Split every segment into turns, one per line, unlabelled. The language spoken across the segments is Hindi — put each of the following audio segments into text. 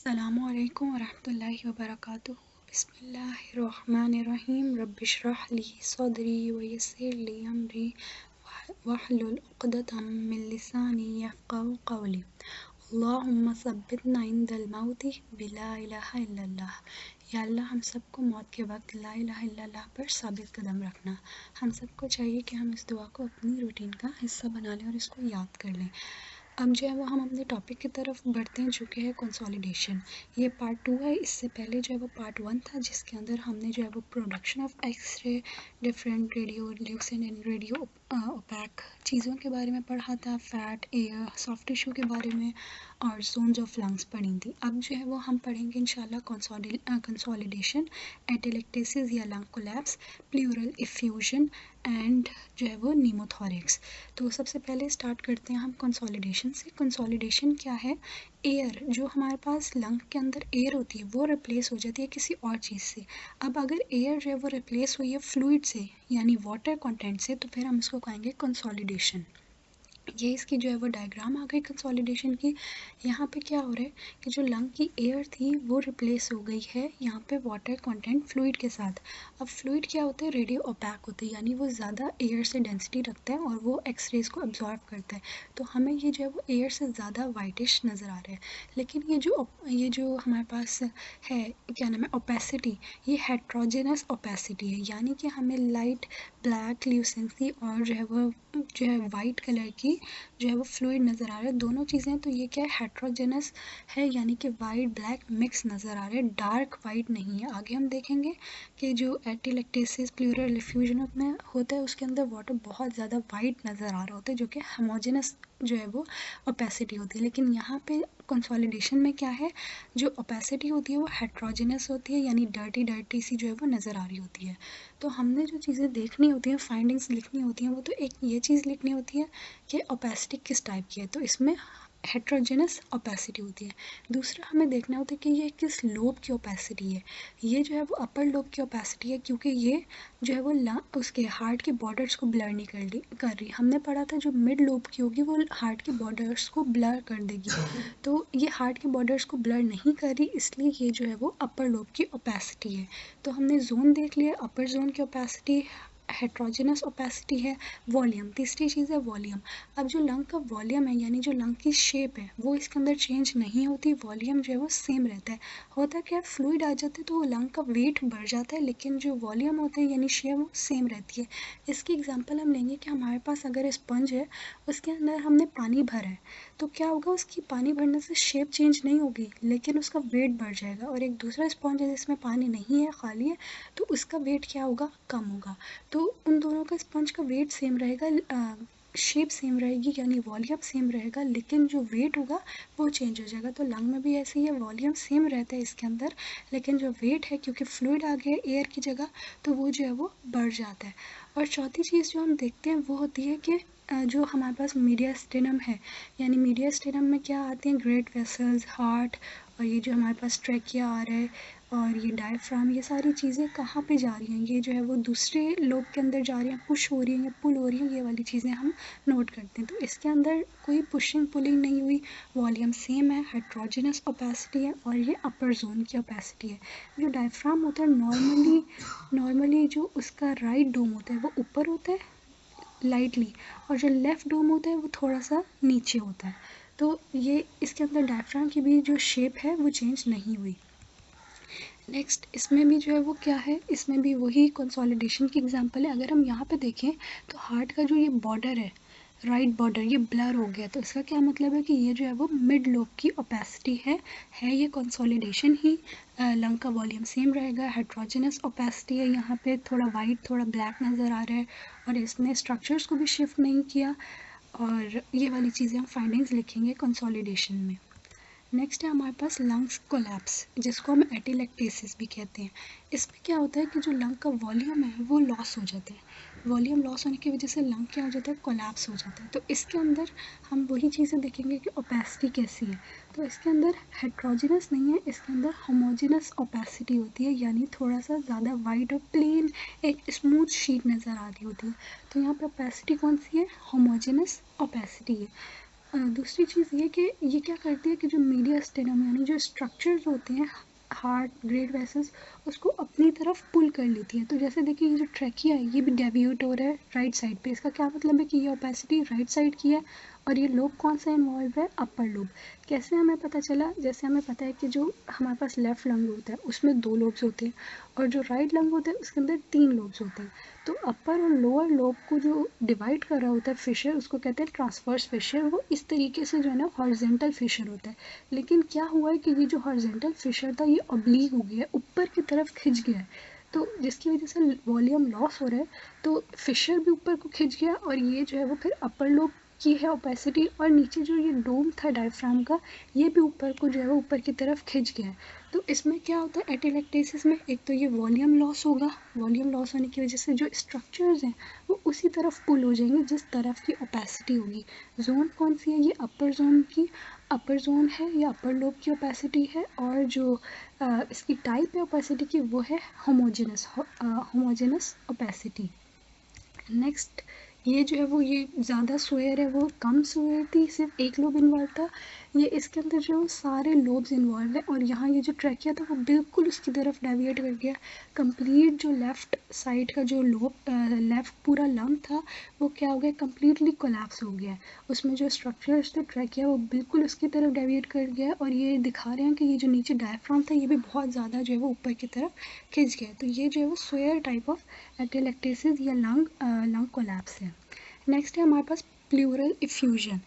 अस्सलामुअलैकुम वरहमतुल्लाहि वबरकातुहू। बिस्मिल्लाहिर्रहमानिर्रहीम। रब्बिश्रह ली सदरी व यस्सिर ली अमरी वहलुल उक़दतम मिन लिसानी यफ़क़हू क़ौली। अल्लाहुम्मा सब्बितना इंदल मौति बिला इलाहा इल्लल्लाह। या अल्लाह हम सबको मौत के वक्त ला इलाहा इल्लल्लाह पर साबित कदम रखना। हम सबको चाहिए कि हम इस दुआ को अपनी रूटीन का हिस्सा बना लें और इसको याद कर लें। अब जो है वो हम अपने टॉपिक की तरफ बढ़ते हैं जो कि है कंसोलिडेशन। ये पार्ट 2 है। इससे पहले जो है वो पार्ट 1 था जिसके अंदर हमने जो है वो production of x-ray, different radiolucent and radiopaque चीज़ों के बारे में पढ़ा था, फैट, एयर, सॉफ्ट टिश्यू के बारे में और जोन्स ऑफ लंग्स पढ़ी थी। अब जो है वो हम पढ़ेंगे इंशाल्लाह कंसोलिडेशन, एटेलेक्टेसिस या lung collapse, pleural effusion and जो है वो नीमोथोरिक्स। तो सबसे पहले स्टार्ट करते हैं हम कंसोलिडेशन से। कंसोलिडेशन क्या है? एयर, जो हमारे पास लंग के अंदर एयर होती है वो रिप्लेस हो जाती है किसी और चीज़ से। अब अगर एयर जो है वो रिप्लेस हुई है फ्लूइड से यानी वाटर कंटेंट से, तो फिर हम इसको कहेंगे कंसोलिडेशन। ये इसकी जो है वो डायग्राम आ गई कंसोलिडेशन की। यहाँ पे क्या हो रहा है कि जो लंग की एयर थी वो रिप्लेस हो गई है यहाँ पे वाटर कंटेंट फ्लूइड के साथ। अब फ्लूइड क्या होता है? रेडियो ओपैक होता है, यानी वो ज़्यादा एयर से डेंसिटी रखता है और वो एक्सरेज को अब्जॉर्ब करता है, तो हमें ये जो है वो एयर से ज़्यादा वाइटिश नज़र आ रहा है। लेकिन ये जो हमारे पास है, क्या नाम है, ओपेसिटी, ये हेट्रोजेनस ओपेसिटी है, यानी कि हमें लाइट ब्लैक ल्यूसेंसी और जो है वाइट कलर की जो है वो फ्लूइड नज़र आ रहा है, दोनों चीज़ें। तो ये क्या है? हेट्रोजेनस है, यानी कि वाइट ब्लैक मिक्स नज़र आ रहा है, डार्क वाइट नहीं है। आगे हम देखेंगे कि जो एटेलेक्टेसिस, प्लूरल इफ्यूजन में होता है उसके अंदर वाटर बहुत ज़्यादा वाइट नज़र आ रहा होता है, जो कि होमोजेनस जो है वो ओपेसिटी होती है। लेकिन यहाँ पे कंसोलिडेशन में क्या है? जो ओपेसिटी होती है वो हेट्रोजेनस होती है, यानी डर्टी डर्टी सी जो है वो नज़र आ रही होती है। तो हमने जो चीज़ें देखनी होती हैं, फाइंडिंग्स लिखनी होती हैं, वो तो एक ये चीज़ लिखनी होती है कि ओपेसिटी किस टाइप की है, तो इसमें हेट्रोजेनस ओपेसिटी होती है। दूसरा हमें देखना होता है कि ये किस लोब की ओपेसिटी है। ये जो है वो अपर लोब की ओपेसिटी है, क्योंकि ये जो है वो उसके हार्ट के बॉर्डर्स को ब्लर नहीं कर रही। हमने पढ़ा था जो मिड लोब की होगी वो हार्ट के बॉर्डर्स को ब्लर कर देगी, तो ये हार्ट के बॉर्डर्स को ब्लर नहीं कर रही, इसलिए ये जो है वो अपर लोब की ओपेसिटी है। तो हमने जोन देख लिया, अपर जोन की ओपेसिटी, हेट्रोजेनस ओपेसिटी है। वॉल्यूम, तीसरी चीज़ है वॉल्यूम। अब जो लंग का वॉल्यूम है, यानी जो लंग की शेप है, वो इसके अंदर चेंज नहीं होती, वॉल्यूम जो है वो सेम रहता है। होता क्या है? फ्लूइड आ जाते हैं तो लंग का वेट बढ़ जाता है, लेकिन जो वॉल्यूम होता है यानी शेप वो सेम रहती है। इसकी एग्जांपल हम लेंगे कि हमारे पास अगर स्पंज है, उसके अंदर हमने पानी भरा है, तो क्या होगा? उसकी पानी भरने से शेप चेंज नहीं होगी, लेकिन उसका वेट बढ़ जाएगा। और एक दूसरा स्पंज है जिसमें पानी नहीं है, खाली है, तो उसका वेट क्या होगा? कम होगा। तो उन दोनों का स्पंज का वेट सेम रहेगा, शेप सेम रहेगी, यानी वॉल्यूम सेम रहेगा, लेकिन जो वेट होगा वो चेंज हो जाएगा। तो लंग में भी ऐसे ही है, वॉल्यूम सेम रहता है इसके अंदर, लेकिन जो वेट है, क्योंकि फ्लूइड आ गया एयर की जगह, तो वो जो है वो बढ़ जाता है। और चौथी चीज़ जो हम देखते हैं वो होती है कि जो हमारे पास मीडियास्टिनम है, यानी मीडियास्टिनम में क्या आते हैं? ग्रेट वेसल्स, हार्ट, और ये जो हमारे पास ट्रैकिया आ रहा है और ये डायफ्राम, ये सारी चीज़ें कहाँ पे जा रही हैं? ये जो है वो दूसरे लोब के अंदर जा रही हैं, पुश हो रही हैं या पुल हो रही हैं, ये वाली चीज़ें हम नोट करते हैं। तो इसके अंदर कोई पुशिंग पुलिंग नहीं हुई, वॉल्यूम सेम है, हेट्रोजेनस ओपेसिटी है और ये अपर जोन की ओपेसिटी है। जो डायफ्राम होता है नॉर्मली जो उसका राइट डोम होता है वो ऊपर होता है लाइटली, और जो लेफ़्ट डोम होता है वो थोड़ा सा नीचे होता है। तो ये इसके अंदर डायफ्राम की भी जो शेप है वो चेंज नहीं हुई। नेक्स्ट इसमें भी जो है वो क्या है? इसमें भी वही कंसोलिडेशन की एग्जांपल है। अगर हम यहाँ पे देखें तो हार्ट का जो ये बॉर्डर है, राइट बॉर्डर, ये ब्लर हो गया, तो इसका क्या मतलब है कि ये जो है वो मिड लोब की ओपेसिटी है ये कंसोलिडेशन ही। लंग का वॉल्यूम सेम रहेगा, हेट्रोजेनस ओपेसिटी है, यहाँ पे थोड़ा वाइट थोड़ा ब्लैक नज़र आ रहा है और इसने स्ट्रक्चर्स को भी शिफ्ट नहीं किया। और ये वाली चीज़ें हम फाइंडिंग्स लिखेंगे कंसोलिडेशन में। नेक्स्ट है हमारे पास लंग्स कोलैप्स, जिसको हम एटेलेक्टेसिस भी कहते हैं। इसमें क्या होता है कि जो लंग का वॉल्यूम है वो लॉस हो जाता है, वॉल्यूम लॉस होने की वजह से लंग क्या हो जाता है? कोलैप्स हो जाता है। तो इसके अंदर हम वही चीज़ें देखेंगे कि ओपेसिटी कैसी है। तो इसके अंदर हेट्रोजेनस नहीं है, इसके अंदर होमोजेनस ओपेसिटी होती है, यानी थोड़ा सा ज़्यादा वाइट और प्लेन एक स्मूथ शीट नज़र आ रही होती है। तो यहाँ पे ओपेसिटी कौन सी है? होमोजेनस ओपेसिटी है। दूसरी चीज़ ये कि ये क्या करती है कि जो मीडियास्टेनम यानी जो स्ट्रक्चर्स होते हैं हार्ट ग्रेड वेसल्स उसको अपनी तरफ पुल कर लेती है। तो जैसे देखिए ये जो ट्रैकिया है ये भी डेविएट हो रहा है राइट साइड पे। इसका क्या मतलब है कि ये ओपेसिटी राइट साइड की है और ये लोब कौन सा इन्वॉल्व है, अपर लोब। कैसे हमें पता चला, जैसे हमें पता है कि जो हमारे पास लेफ्ट लंग होता है उसमें 2 लोब्स होते हैं और जो राइट लंग होता है उसके अंदर 3 लोब्स होते हैं। तो अपर और लोअर लोब को जो डिवाइड कर रहा होता है फिशर उसको कहते हैं ट्रांसवर्स फिशर। वो इस तरीके से जो है ना हॉरिजेंटल फिशर होता है। लेकिन क्या हुआ है कि ये जो हॉरिजेंटल फिशर था ये ऑब्लीक हो गया है, ऊपर की तरफ खिंच गया है। तो जिसकी वजह से वॉल्यूम लॉस हो रहा है। तो फिशर भी ऊपर को खिंच गया और ये जो है वो फिर अपर लोब की है ओपेसिटी और नीचे जो ये डोम था डायफ्राम का ये भी ऊपर को जो है वो ऊपर की तरफ खिंच गया है। तो इसमें क्या होता है एटेलेक्टेसिस में, एक तो ये वॉल्यूम लॉस होगा, वॉल्यूम लॉस होने की वजह से जो स्ट्रक्चर्स हैं वो उसी तरफ पुल हो जाएंगे जिस तरफ की ओपेसिटी होगी। जोन कौन सी है, ये अपर जोन की अपर जोन है या अपर लोब की ओपेसिटी है और जो इसकी टाइप है ओपेसिटी की वो है होमोजेनस ओपेसिटी। नेक्स्ट ये जो है वो ये ज़्यादा स्वेयर है, वो कम स्वेयर थी, सिर्फ एक लोब इन्वॉल्व था। ये इसके अंदर जो है वो सारे लोब्स इन्वॉल्व है और यहाँ ये जो ट्रैकिया था वो बिल्कुल उसकी तरफ डेविएट कर गया। कंप्लीट जो लेफ़्ट साइड का जो लोब लेफ़्ट पूरा लंग था वो क्या हो गया, कम्प्लीटली कोलैप्स हो गया। उसमें जो स्ट्रक्चर्स थे ट्रैकिया वो बिल्कुल उसकी तरफ डेविएट कर गया और ये दिखा रहे हैं कि ये जो नीचे डायफ्राम था ये भी बहुत ज़्यादा जो है वो ऊपर की तरफ खिंच गया। तो ये जो है वो स्वेयर टाइप ऑफ एटेलेक्टेसिस या लंग कोलैप्स है। नेक्स्ट है हमारे पास प्लूरल इफ्यूजन।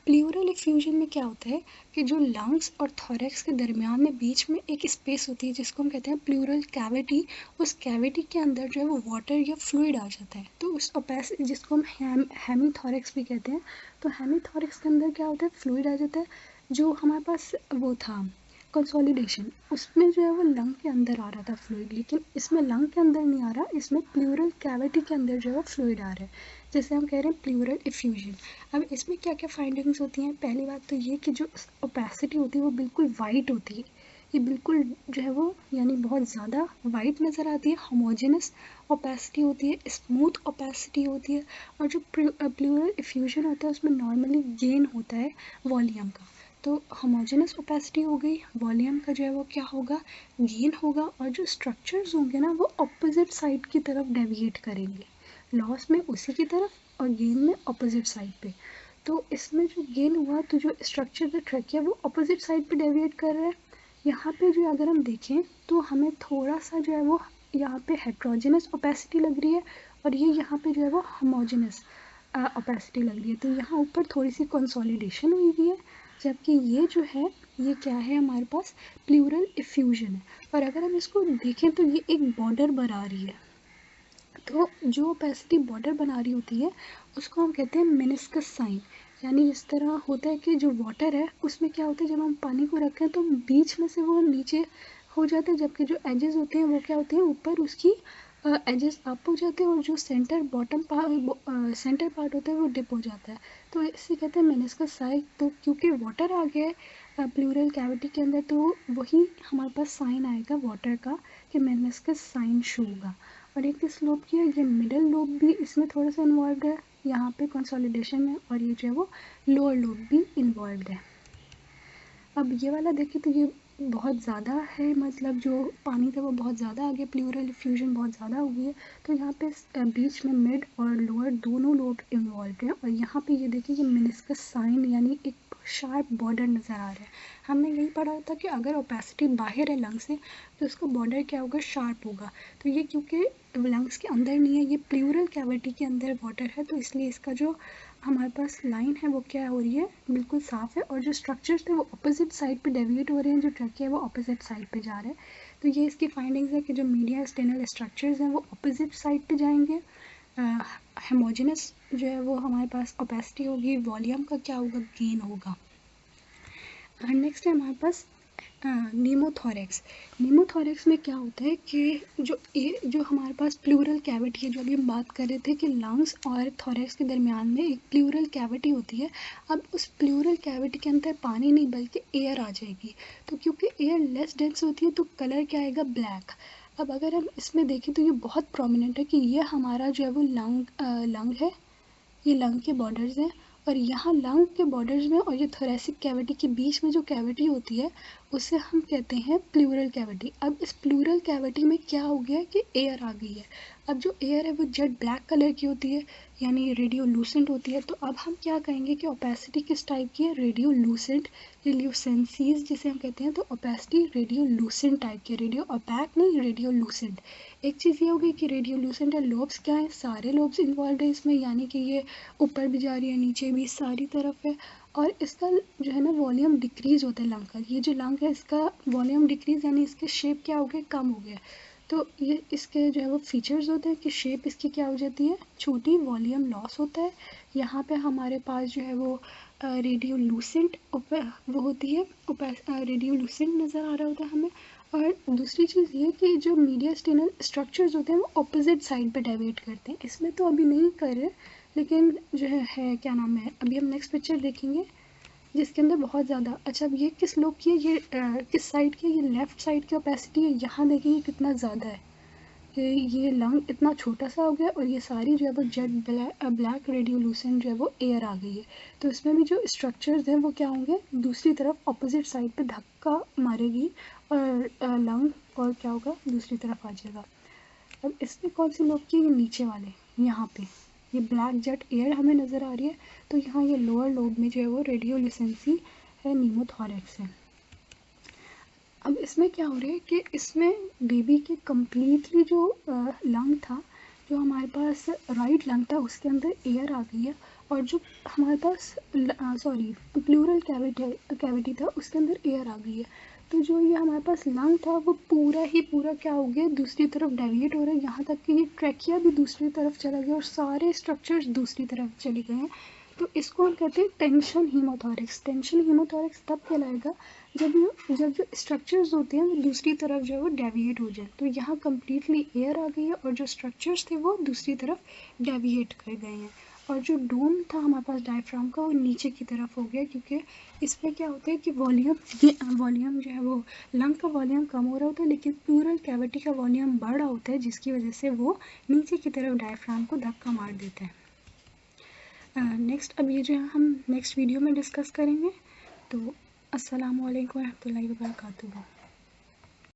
प्लूरल इफ्यूजन में क्या होता है कि जो लंग्स और थोरैक्स के दरमियान में बीच में एक स्पेस होती है जिसको हम कहते हैं प्लूरल कैविटी। उस कैविटी के अंदर जो है वो वाटर या फ्लूइड आ जाता है। तो उस ओपेस जिसको हम हेमीथोरैक्स भी कहते हैं। तो हेमीथोरैक्स के अंदर क्या होता है, फ्लूइड आ जाता है। जो हमारे पास वो था कंसोलिडेशन, उसमें जो है वो लंग के अंदर आ रहा था फ्लूइड, लेकिन इसमें लंग के अंदर नहीं आ रहा, इसमें प्लूरल कैविटी के अंदर जो है वो फ्लूइड आ रहा है, जैसे हम कह रहे हैं प्लूरल इफ्यूजन। अब इसमें क्या क्या फाइंडिंग्स होती हैं, पहली बात तो ये कि जो ओपेसिटी होती है वो बिल्कुल वाइट होती है। ये बिल्कुल जो है वो यानी बहुत ज़्यादा वाइट नज़र आती है, होमोजेनस ओपेसिटी होती है, स्मूथ ओपेसिटी होती है। और जो प्लूरल इफ्यूजन होता है उसमें नॉर्मली गेन होता है वॉल्यूम का। तो होमोजेनस ओपेसिटी हो गई, वॉल्यूम का जो है वो क्या होगा, गेन होगा। और जो स्ट्रक्चर्स होंगे ना वो अपोजिट साइड की तरफ डेविएट करेंगे, लॉस में उसी की तरफ और गेन में अपोजिट साइड पे। तो इसमें जो गेन हुआ तो जो स्ट्रक्चर जो ट्रैकिया वो अपोजिट साइड पे डेविएट कर रहा है। यहाँ पे जो अगर हम देखें तो हमें थोड़ा सा जो है वो यहाँ पे हेट्रोजेनस ओपेसिटी लग रही है और ये यहाँ पे जो है वो होमोजेनस ओपेसिटी लग रही है। तो यहाँ ऊपर थोड़ी सी कंसोलिडेशन हुई हुई है, जबकि ये जो है ये क्या है हमारे पास प्लूरल इफ्यूजन है। और अगर हम इसको देखें तो ये एक बॉर्डर बना रही है। तो जो ओपेसिटी बॉर्डर बना रही होती है उसको हम कहते हैं मेनिस्कस साइन। यानी इस तरह होता है कि जो वाटर है उसमें क्या होता है, जब हम पानी को रखें तो बीच में से वो नीचे हो जाता है, जबकि जो एजेस होते हैं वो क्या होते हैं ऊपर उसकी एजेस अप हो जाते हैं और जो सेंटर पार्ट होता है वो डिप हो जाता है। तो इसे कहते हैं मेनिस्कस साइन। तो क्योंकि वाटर आ गया है प्लूरल कैविटी के अंदर तो वही हमारे पास साइन आएगा वाटर का कि मेनिस्कस साइन शो होगा। और ये किस लोब की है, ये मिडल लोब भी इसमें थोड़ा सा इन्वॉल्व है, यहाँ पे कंसोलिडेशन है। और ये जो है वो लोअर लोब भी इन्वॉल्व है। अब ये वाला देखें तो ये बहुत ज़्यादा है, मतलब जो पानी था वो बहुत ज़्यादा आ गया, प्लूरल इफ्यूजन बहुत ज़्यादा हो गई है। तो यहाँ पे बीच में मिड और लोअर दोनों लोब इन्वॉल्व हैं। और यहाँ पे ये देखिए कि मेनिस्कस साइन यानी एक शार्प बॉर्डर नज़र आ रहा है। हमने यही पढ़ा था कि अगर ओपेसिटी बाहर है लंग से तो उसका बॉर्डर क्या होगा, शार्प होगा। तो ये क्योंकि लंग्स के अंदर नहीं है, ये प्लूरल कैविटी के अंदर वाटर है, तो इसलिए इसका जो हमारे पास लाइन है वो क्या हो रही है, बिल्कुल साफ़ है। और जो स्ट्रक्चर्स थे वो अपोजिट साइड पे डेविएट हो रहे हैं, जो ट्रैकिया है वो अपोजिट साइड पे जा रहा है। तो ये इसकी फाइंडिंग्स है कि जो मीडिया स्टेनल स्ट्रक्चर्स हैं वो अपोजिट साइड पे जाएंगे। हेमोजेनस जो है वो हमारे पास ओपेसिटी होगी, वॉल्यूम का क्या होगा, गेन होगा। नेक्स्ट है हमारे पास नीमोथोरैक्स। नीमोथोरैक्स में क्या होता है कि जो हमारे पास प्लूरल कैविटी है, जो अभी हम बात कर रहे थे कि लंग्स और थोरैक्स के दरमियान में एक प्लूरल कैविटी होती है। अब उस प्लूरल कैविटी के अंदर पानी नहीं बल्कि एयर आ जाएगी। तो क्योंकि एयर लेस डेंस होती है तो कलर क्या आएगा, ब्लैक। अब अगर हम इसमें देखें तो ये बहुत प्रोमिनेंट है कि ये हमारा जो है वो लंग है, ये लंग के बॉर्डर्स हैं। और यहाँ लंग के बॉर्डर्स में और ये थोरेसिक कैविटी के बीच में जो कैविटी होती है उसे हम कहते हैं प्लूरल कैविटी। अब इस प्लूरल कैविटी में क्या हो गया कि एयर आ गई है। अब जो एयर है वो जेट ब्लैक कलर की होती है, यानी रेडियोलूसेंट होती है। तो अब हम क्या कहेंगे कि ओपेसिटी किस टाइप की है, रेडियोलूसेंट, रेडियोसेंसीज जिसे हम कहते हैं। तो ओपेसिटी रेडियोलूसेंट टाइप की, रेडियो ओपैक नहीं, रेडियोलूसेंट। एक चीज़ ये होगी कि रेडियोलूसेंट है, लोब्स क्या है, सारे लोब्स इन्वॉल्व है इसमें, यानी कि ये ऊपर भी जा रही है, नीचे भी, सारी तरफ है। और इसका जो है ना वॉल्यूम डिक्रीज़ होता है लंग का। ये जो लंग है इसका वॉल्यूम डिक्रीज़ यानी इसके शेप क्या हो गया, कम हो गया। तो ये इसके जो है वो फीचर्स होते हैं कि शेप इसकी क्या हो जाती है, छोटी, वॉल्यूम लॉस होता है। यहाँ पे हमारे पास जो है वो रेडियोलूसेंट वो होती है, रेडियोलूसेंट नज़र आ रहा होता है हमें। और दूसरी चीज़ ये कि जो मीडियास्टिनल स्ट्रक्चर्स होते हैं वो ऑपोजिट साइड पे डाइवेट करते हैं। इसमें तो अभी नहीं कर रहे, लेकिन जो है क्या नाम है, अभी हम नेक्स्ट पिक्चर देखेंगे जिसके अंदर बहुत ज़्यादा। अच्छा, अब ये किस लोब की है, ये किस साइड की है, ये लेफ़्ट साइड की ओपेसिटी है। यहाँ देखिए कितना ज़्यादा है, ये लंग इतना छोटा सा हो गया और ये सारी जो है वो जेट ब्लैक रेडियोलूसेंट जो है वो एयर आ गई है। तो इसमें भी जो स्ट्रक्चर्स हैं वो क्या होंगे, दूसरी तरफ ऑपोजिट साइड पे धक्का मारेगी और लंग और क्या होगा, दूसरी तरफ आ जाएगा। अब इसमें कौन सी लोब की, ये नीचे वाले, यहाँ पे ये ब्लैक जेट एयर हमें नज़र आ रही है। तो यहाँ ये लोअर लोब में जो है वो रेडियोलूसेंसी है, नीमोथोरेक्स है। अब इसमें क्या हो रहा है कि इसमें बेबी के कम्प्लीटली जो लंग था, जो हमारे पास राइट लंग था उसके अंदर एयर आ गई है। और जो हमारे पास प्लूरल कैविटी था उसके अंदर एयर आ गई है। तो जो ये हमारे पास लंग था वो पूरा ही पूरा क्या हो गया, दूसरी तरफ डेविएट हो रहा है। यहाँ तक कि ये ट्रैकिया भी दूसरी तरफ चला गया और सारे स्ट्रक्चर्स दूसरी तरफ चले गए हैं। तो इसको हम कहते हैं टेंशन हीमोथोरेक्स। टेंशन हीमोथोरेक्स तब कहलाएगा जब जो स्ट्रक्चर्स होते हैं वो दूसरी तरफ जो है वो डेविएट हो जाए। तो यहाँ कम्प्लीटली एयर आ गई है और जो स्ट्रक्चर्स थे वो दूसरी तरफ डेविएट कर गए हैं। और जो डोम था हमारे पास डायफ्राम का वो नीचे की तरफ हो गया, क्योंकि इसमें क्या होता है कि वॉल्यूम जो है वो लंग का वॉल्यूम कम हो रहा होता है लेकिन प्लूरल कैविटी का वॉल्यूम बढ़ रहा होता है, जिसकी वजह से वो नीचे की तरफ डायफ्राम को धक्का मार देता है। नेक्स्ट अब ये जो है हम नेक्स्ट वीडियो में डिस्कस करेंगे। तो अस्सलामु अलैकुम रहमतुल्लाहि व बरकातुहू।